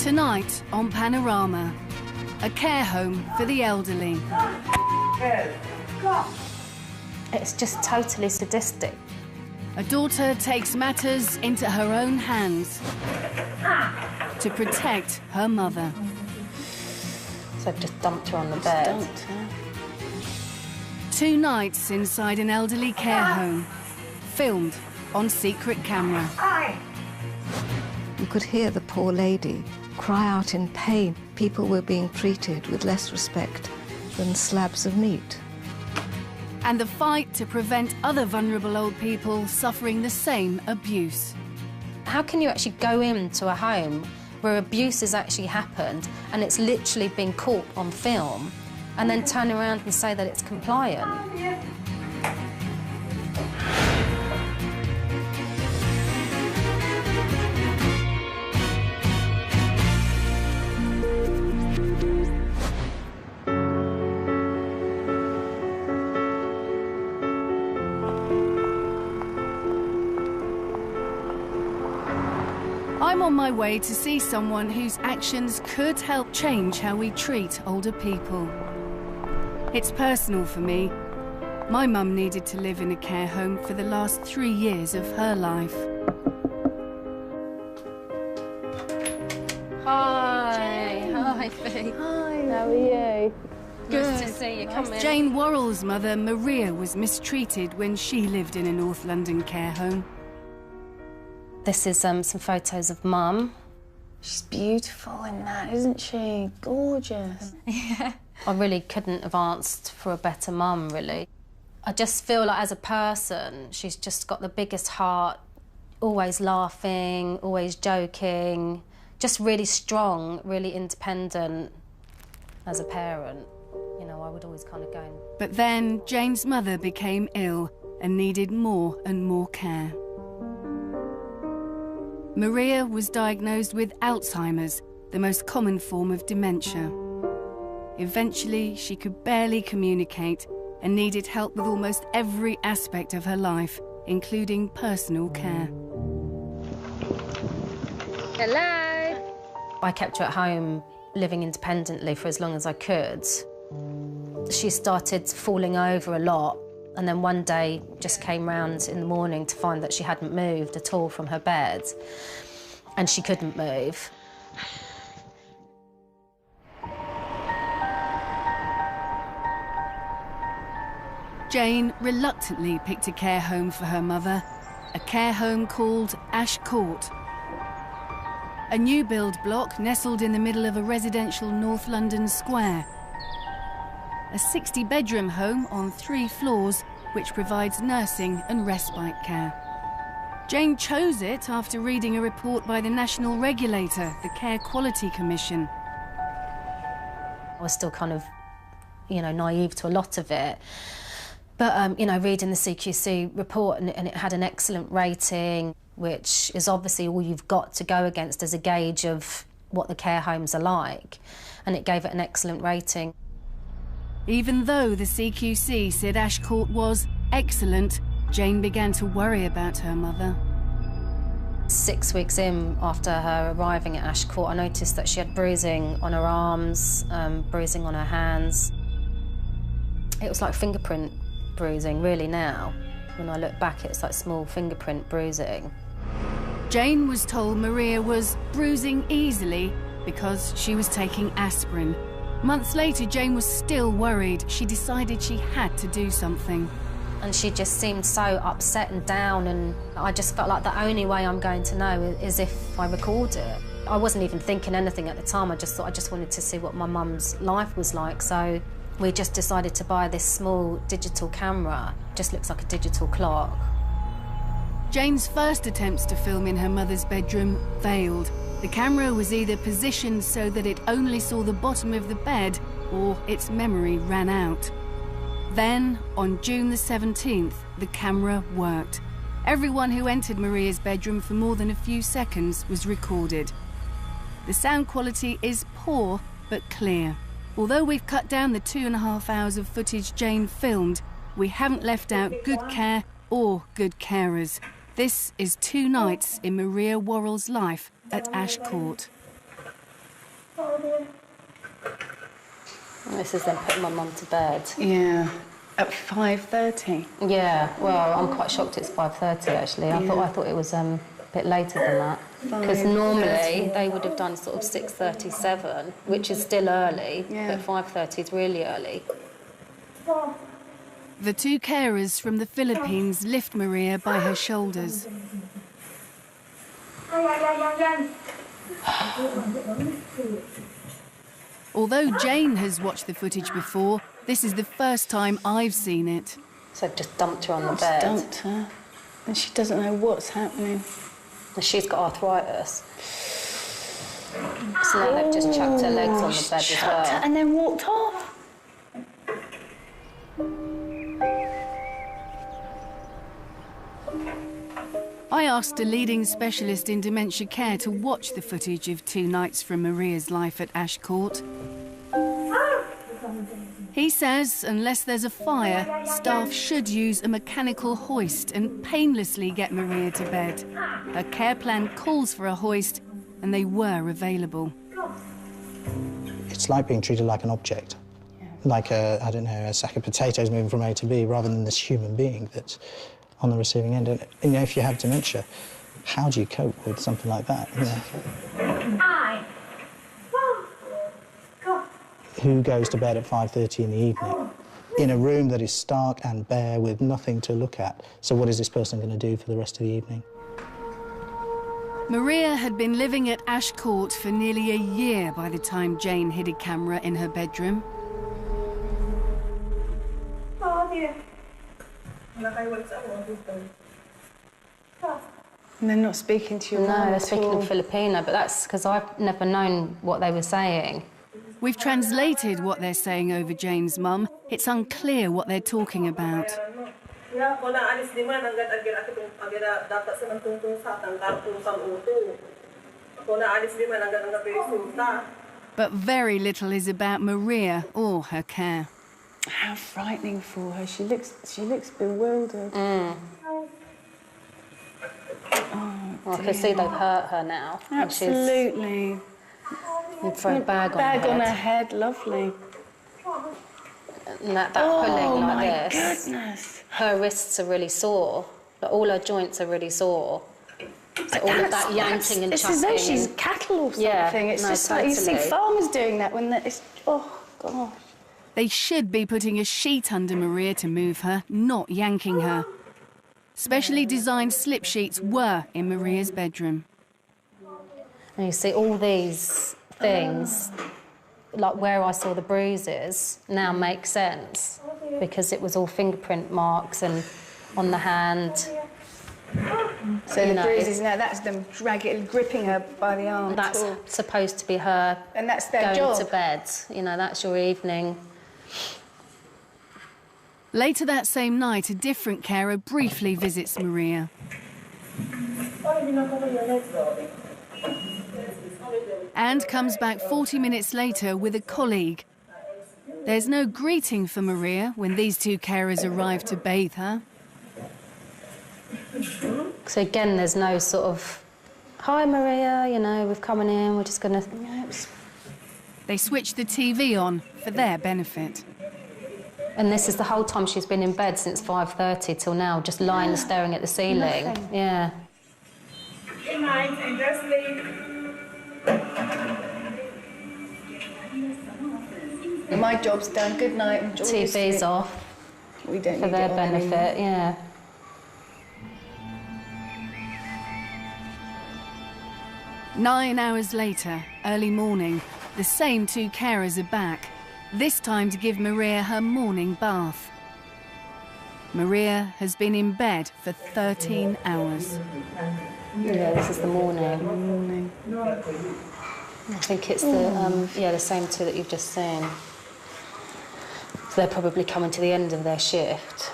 Tonight on Panorama, a care home for the elderly. It's just totally sadistic. A daughter takes matters into her own hands to protect her mother. So I've just dumped her on the bed. 2 nights inside an elderly care home, filmed on secret camera. You could hear the poor lady cry out in pain. People were being treated with less respect than slabs of meat. And the fight to prevent other vulnerable old people suffering the same abuse. How can you actually go into a home where abuse has actually happened and it's literally been caught on film and then turn around and say that it's compliant? I'm on my way to see someone whose actions could help change how we treat older people. It's personal for me. My mum needed to live in a care home for the last 3 years of her life. Hi. Hi, Fee. Hi. How are you? Good. Nice to see you. Come in. Jane Worrell's mother, Maria, was mistreated when she lived in a North London care home. This is some photos of Mum. She's beautiful in that, isn't she? Gorgeous. Yeah. I really couldn't have asked for a better mum, really. I just feel like as a person, she's just got the biggest heart, always laughing, always joking, just really strong, really independent as a parent. You know, I would always kind of go and... But then Jane's mother became ill and needed more and more care. Maria was diagnosed with Alzheimer's, the most common form of dementia. Eventually, she could barely communicate and needed help with almost every aspect of her life, including personal care. Hello! I kept her at home, living independently for as long as I could. She started falling over a lot, and then one day just came round in the morning to find that she hadn't moved at all from her bed, and she couldn't move. Jane reluctantly picked a care home for her mother, a care home called Ash Court. A new build block nestled in the middle of a residential North London square. A 60-bedroom home on 3 floors, which provides nursing and respite care. Jane chose it after reading a report by the national regulator, the Care Quality Commission. I was still kind of, you know, naive to a lot of it. But, you know, reading the CQC report, and it had an excellent rating, which is obviously all you've got to go against as a gauge of what the care homes are like. And it gave it an excellent rating. Even though the CQC said Ash Court was excellent, Jane began to worry about her mother. 6 weeks in after her arriving at Ash Court, I noticed that she had bruising on her arms, bruising on her hands. It was like fingerprint bruising, really, now. When I look back, it's like small fingerprint bruising. Jane was told Maria was bruising easily because she was taking aspirin. Months later, Jane was still worried. She decided she had to do something. And she just seemed so upset and down, and I just felt like the only way I'm going to know is if I record it. I wasn't even thinking anything at the time. I just thought I just wanted to see what my mum's life was like. So we just decided to buy this small digital camera. It just looks like a digital clock. Jane's first attempts to film in her mother's bedroom failed. The camera was either positioned so that it only saw the bottom of the bed, or its memory ran out. Then, on June the 17th, the camera worked. Everyone who entered Maria's bedroom for more than a few seconds was recorded. The sound quality is poor, but clear. Although we've cut down the 2.5 hours of footage Jane filmed, we haven't left out good care or good carers. This is 2 nights in Maria Worrell's life at Ash Court. This is them putting my mum to bed. Yeah. At 5:30? Yeah, well, I'm quite shocked it's 5:30 actually. I thought it was a bit later than that. Because normally they would have done sort of 6:37, which is still early, but 5:30 is really early. The two carers from the Philippines lift Maria by her shoulders. Although Jane has watched the footage before, this is the first time I've seen it. So I've just dumped her on the bed. Dumped her. And she doesn't know what's happening. And she's got arthritis. So now they've just chucked her legs on the bed as well. And then walked off. I asked a leading specialist in dementia care to watch the footage of 2 nights from Maria's life at Ash Court. He says unless there's a fire, staff should use a mechanical hoist and painlessly get Maria to bed. Her care plan calls for a hoist, and they were available. It's like being treated like an object, like I don't know, a sack of potatoes moving from A to B, rather than this human being that's on the receiving end. And you know, if you have dementia, how do you cope with something like that? You know? Who goes to bed at 5:30 in the evening in a room that is stark and bare with nothing to look at? So what is this person going to do for the rest of the evening? Maria had been living at Ash Court for nearly a year by the time Jane hid a camera in her bedroom. And they're not speaking to you. No, they're speaking in Filipino, but that's because I've never known what they were saying. We've translated what they're saying over Jane's mum. It's unclear what they're talking about. But very little is about Maria or her care. How frightening for her. She looks bewildered. Well, I can see they've hurt her now. Absolutely. And throw a bag on her head. Lovely. And that pulling like this. Oh, my goodness. Her wrists are really sore. Like, all her joints are really sore. So all of that yanking and chucking. It's as though she's cattle or something. Yeah, it's no, just like you see totally. farmers doing that when it's... Oh, gosh. They should be putting a sheet under Maria to move her, not yanking her. Specially designed slip sheets were in Maria's bedroom. And you see all these things, like where I saw the bruises, now make sense because it was all fingerprint marks and on the hand. So the bruises, now that's them gripping her by the arm. That's supposed to be her and that's their going job. to bed. You know, that's your evening. Later that same night, a different carer briefly visits Maria. And comes back 40 minutes later with a colleague. There's no greeting for Maria when these two carers arrive to bathe her. So again, there's no sort of, hi Maria, you know, we're coming in, we're just going to... They switch the TV on for their benefit. And this is the whole time she's been in bed since 5:30 till now, just lying staring at the ceiling. Nothing. Yeah. Good night, and just sleep. My job's done. Good night. Enjoy your TV's sleep. off We don't for need their it on benefit, anymore. yeah. Nine hours later, early morning, the same two carers are back, this time to give Maria her morning bath. Maria has been in bed for 13 hours. Yeah, this is the morning. I think it's the same two that you've just seen. So they're probably coming to the end of their shift.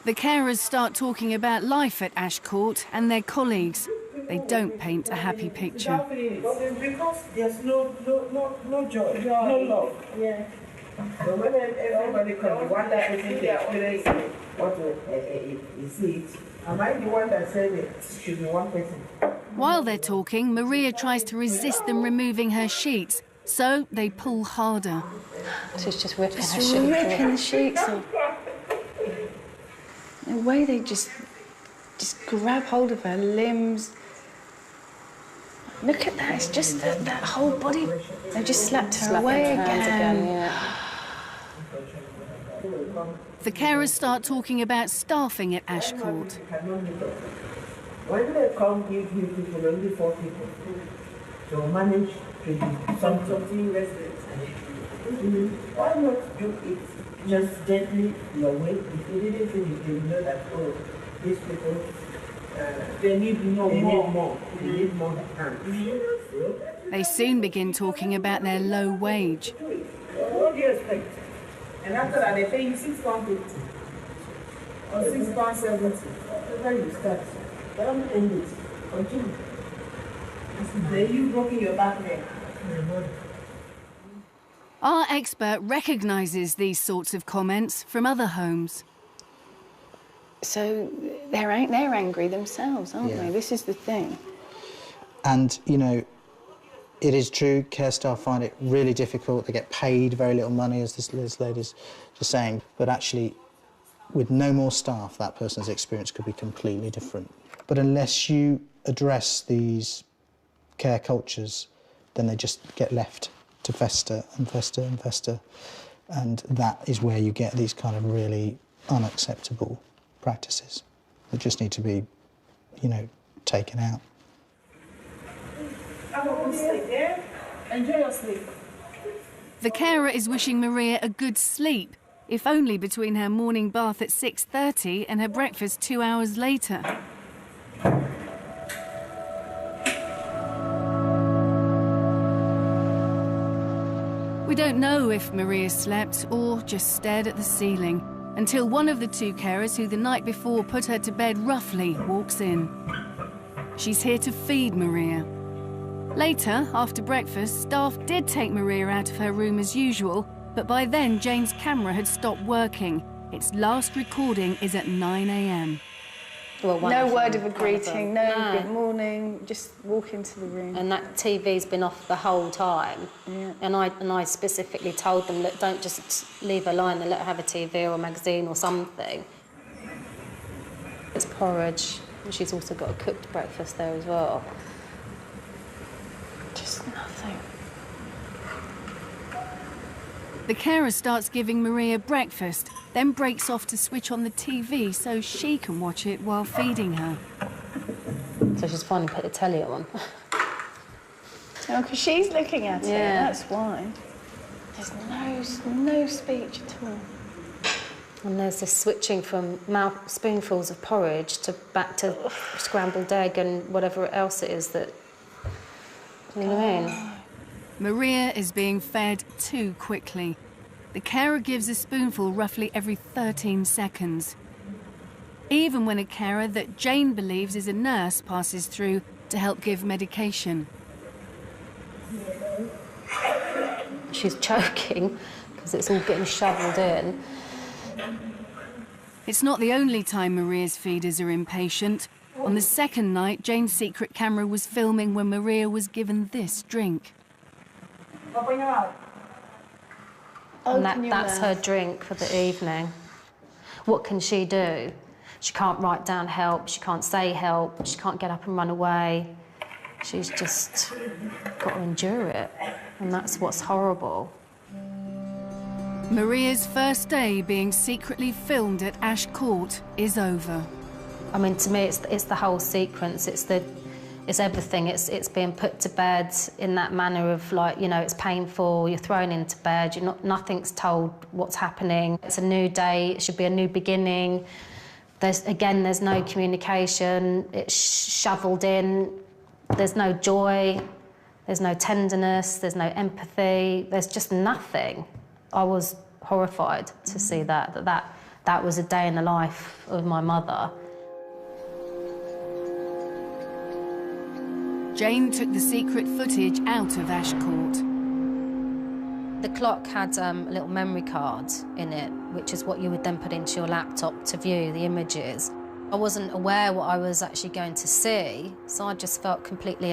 The carers start talking about life at Ash Court and their colleagues. They don't paint a happy picture. Because there's no joy, no love. Yeah. So when everybody comes, the one that isn't experiencing what you see it. Am I the one that said it should be one person? While they're talking, Maria tries to resist them removing her sheets, So they pull harder. She's just ripping her Just sheets ripping the off. sheets off. The way they just grab hold of her limbs. Look at that, it's just that whole body. They just slapped her away again. Yeah. The carers start talking about staffing at Ash Court. When they come, give you people, only 4 people. So manage to do something residents. Why not do it just gently your way? If you didn't finish, you know that, oh, these people, they need more. They need more hands. They soon begin talking about their low wage. What do you expect? And after that, they pay you £6.50 or £6.70. Where you start. Don't end it. Continue. Then you broken your back there. Our expert recognises these sorts of comments from other homes. So they're angry themselves, aren't they? This is the thing. And, you know, it is true, care staff find it really difficult. They get paid very little money, as this lady's just saying. But actually, with no more staff, that person's experience could be completely different. But unless you address these care cultures, then they just get left to fester and fester and fester. And that is where you get these kind of really unacceptable practices that just need to be, you know, taken out. Have a good sleep, yeah? Enjoy your sleep. The carer is wishing Maria a good sleep, if only between her morning bath at 6:30 and her breakfast 2 hours later. We don't know if Maria slept or just stared at the ceiling until one of the 2 carers who the night before put her to bed roughly walks in. She's here to feed Maria. Later, after breakfast, staff did take Maria out of her room as usual, but by then Jane's camera had stopped working. Its last recording is at 9 a.m. Well, No word of a greeting, no good morning, just walk into the room. And that TV's been off the whole time. Yeah. And I specifically told them, look, don't just leave her lying there, let her have a TV or a magazine or something. It's porridge. And she's also got a cooked breakfast there as well. Just nothing. The carer starts giving Maria breakfast, then breaks off to switch on the TV so she can watch it while feeding her. So she's finally put the telly on. Oh, because she's looking at it, that's why. There's no speech at all. And there's this switching from spoonfuls of porridge to back to scrambled egg and whatever else it is that... You know what I mean? Maria is being fed too quickly. The carer gives a spoonful roughly every 13 seconds. Even when a carer that Jane believes is a nurse passes through to help give medication. She's choking because it's all getting shoveled in. It's not the only time Maria's feeders are impatient. On the second night, Jane's secret camera was filming when Maria was given this drink. Open your mouth. And that's her drink for the evening. What can she do? She can't write down help, she can't say help, she can't get up and run away. She's just got to endure it, and that's what's horrible. Maria's first day being secretly filmed at Ash Court is over. I mean, to me, it's the whole sequence. It's everything. It's being put to bed in that manner of, like, you know, it's painful. You're thrown into bed. Nothing's told what's happening. It's a new day. It should be a new beginning. There's no communication. It's shoveled in. There's no joy. There's no tenderness. There's no empathy. There's just nothing. I was horrified to see that was a day in the life of my mother. Jane took the secret footage out of Ash Court. The clock had a little memory card in it, which is what you would then put into your laptop to view the images. I wasn't aware what I was actually going to see, so I just felt completely